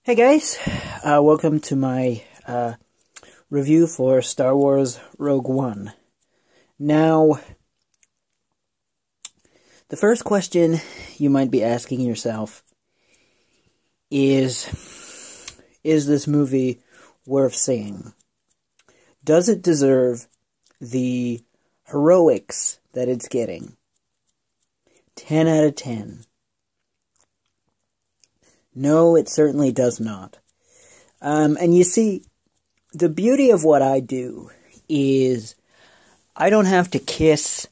Hey guys, welcome to my review for Star Wars Rogue One. Now, the first question you might be asking yourself is this movie worth seeing? Does it deserve the heroics that it's getting? 10 out of 10. No, it certainly does not. And you see, the beauty of what I do is I don't have to kiss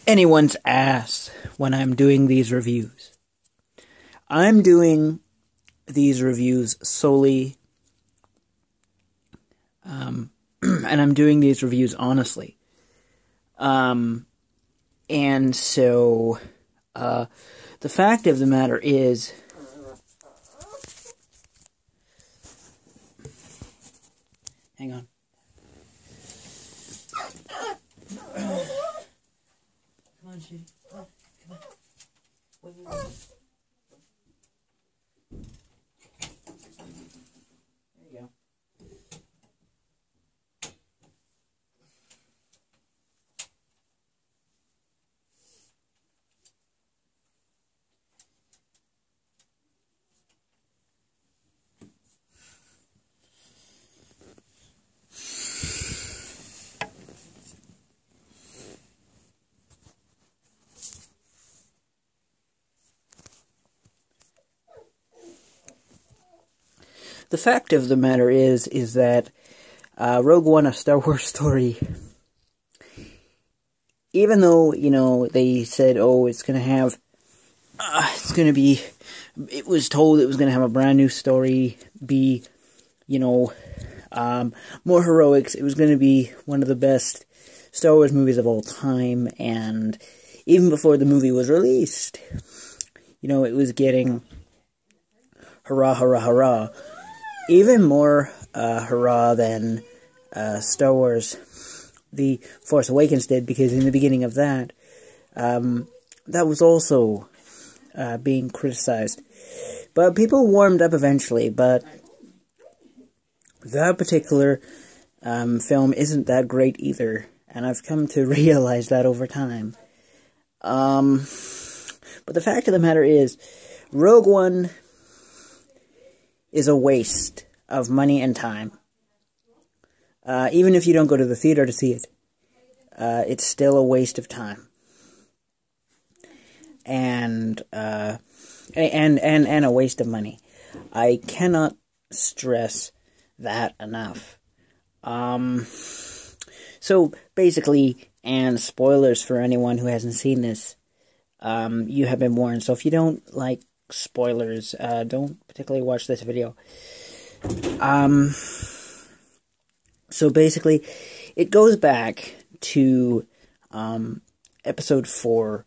anyone's ass when I'm doing these reviews. I'm doing these reviews solely, and I'm doing these reviews honestly. And so, the fact of the matter is, hang on. Come on, Shitty. Come on. Wait. There you go. The fact of the matter is that Rogue One, A Star Wars Story, even though, they said, it's going to have, it was told it was going to have a brand new story, be, more heroics, it was going to be one of the best Star Wars movies of all time, and even before the movie was released, it was getting hurrah, hurrah, hurrah. Even more hurrah than Star Wars The Force Awakens did, because in the beginning of that, that was also being criticized. But people warmed up eventually, but that particular film isn't that great either, and I've come to realize that over time. But the fact of the matter is, Rogue One is a waste of money and time. Even if you don't go to the theater to see it, it's still a waste of time. And a waste of money. I cannot stress that enough. So basically, and spoilers for anyone who hasn't seen this, you have been warned. So if you don't like spoilers, don't particularly watch this video. So basically, it goes back to episode 4,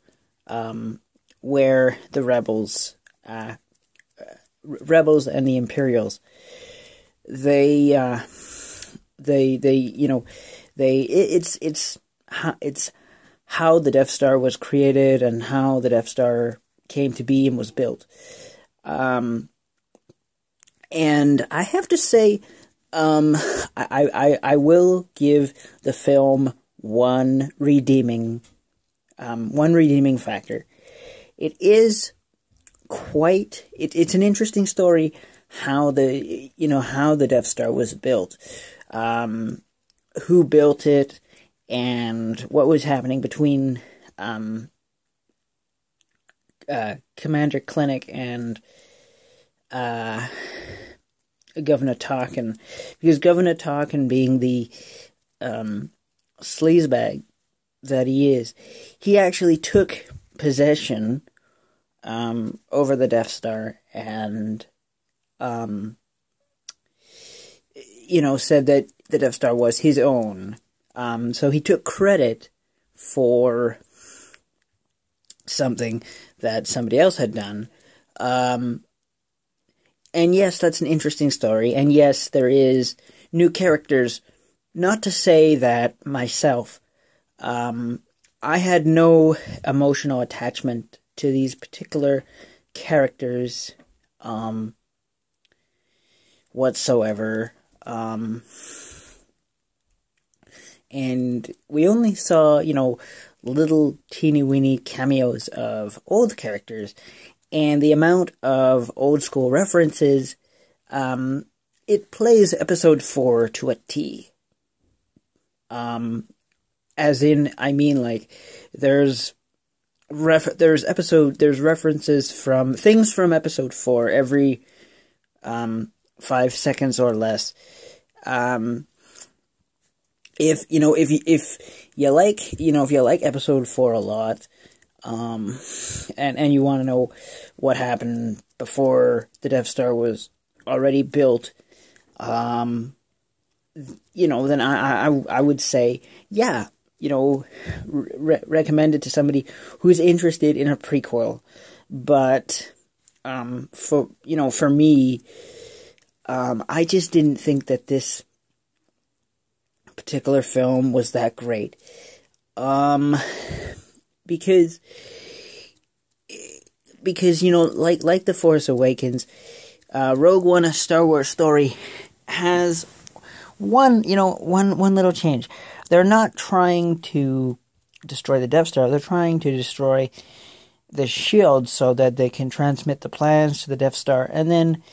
where the rebels and the Imperials, it's how the Death Star was created and how the Death Star came to be and was built. And I have to say, I will give the film one redeeming factor. It is it's an interesting story how the Death Star was built, who built it, and what was happening between Commander Krennic and Governor Tarkin, because Governor Tarkin, being the sleazebag that he is, he actually took possession over the Death Star and said that the Death Star was his own. So he took credit for something that somebody else had done. And yes, that's an interesting story. And yes, there is new characters. Not to say that myself, I had no emotional attachment to these particular characters. whatsoever. And we only saw, little teeny-weeny cameos of old characters, and the amount of old-school references, it plays Episode 4 to a T. As in, I mean, like, there's references from things from Episode 4 every 5 seconds or less. If you like Episode 4 a lot, and you want to know what happened before the Death Star was already built, then I would say, yeah, recommend it to somebody who's interested in a prequel. But for me, I just didn't think that this particular film was that great. Because like The Force Awakens, Rogue One, A Star Wars Story, has one little change. They're not trying to destroy the Death Star. They're trying to destroy the shield so that they can transmit the plans to the Death Star, and then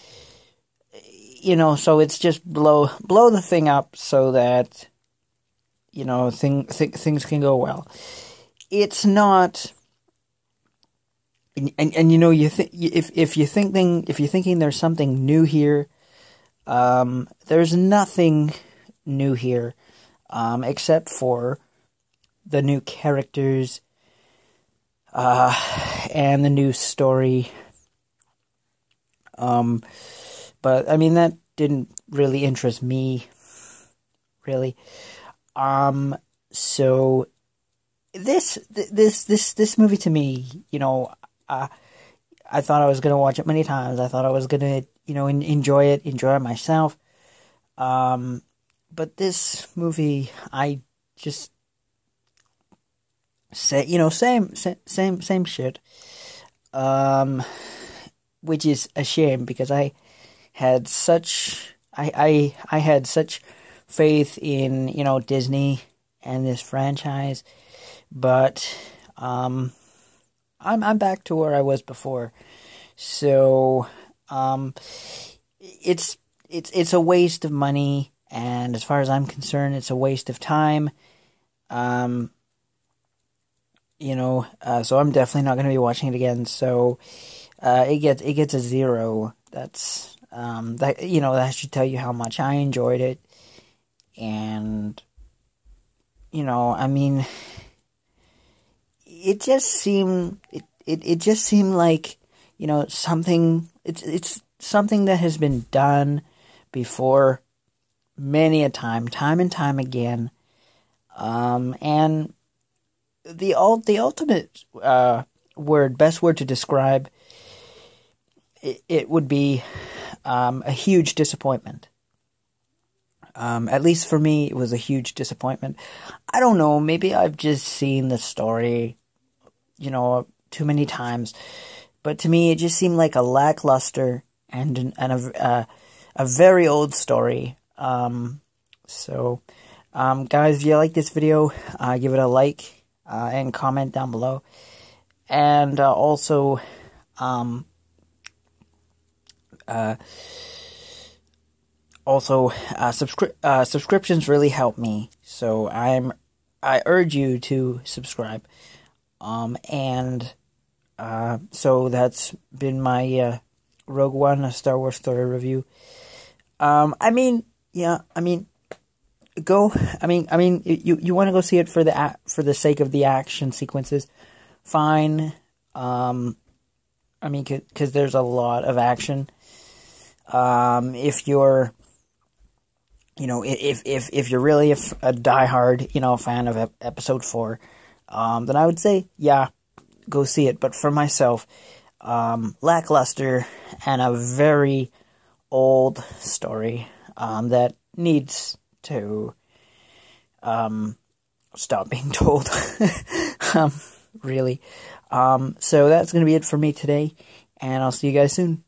so it's just blow the thing up so that things can go well. It's not, and if you're thinking there's something new here, there's nothing new here, except for the new characters, and the new story. But I mean, that didn't really interest me, really. So this movie, to me, I thought I was gonna watch it many times. I thought I was gonna, enjoy it myself. But this movie, I just say, same shit. Which is a shame, because I had such faith in, Disney and this franchise, but I'm back to where I was before. So it's a waste of money, and as far as I'm concerned, it's a waste of time. So I'm definitely not going to be watching it again. So it gets a 0. That's that should tell you how much I enjoyed it. And I mean, it just seemed like something. It's something that has been done before many a time and time again. And the ultimate best word to describe it would be a huge disappointment. At least for me, it was a huge disappointment. I don't know, maybe I've just seen the story, too many times. But to me, it just seemed like a lackluster and a very old story. So, guys, if you like this video, give it a like and comment down below. And also, subscriptions really help me, so I urge you to subscribe. So that's been my Rogue One, A Star Wars Story review. You want to go see it for the sake of the action sequences, fine. Because there's a lot of action. If you're, if you're really a diehard, fan of Episode 4, then I would say, yeah, go see it. But for myself, lackluster and a very old story, that needs to, stop being told, really. So that's going to be it for me today, and I'll see you guys soon.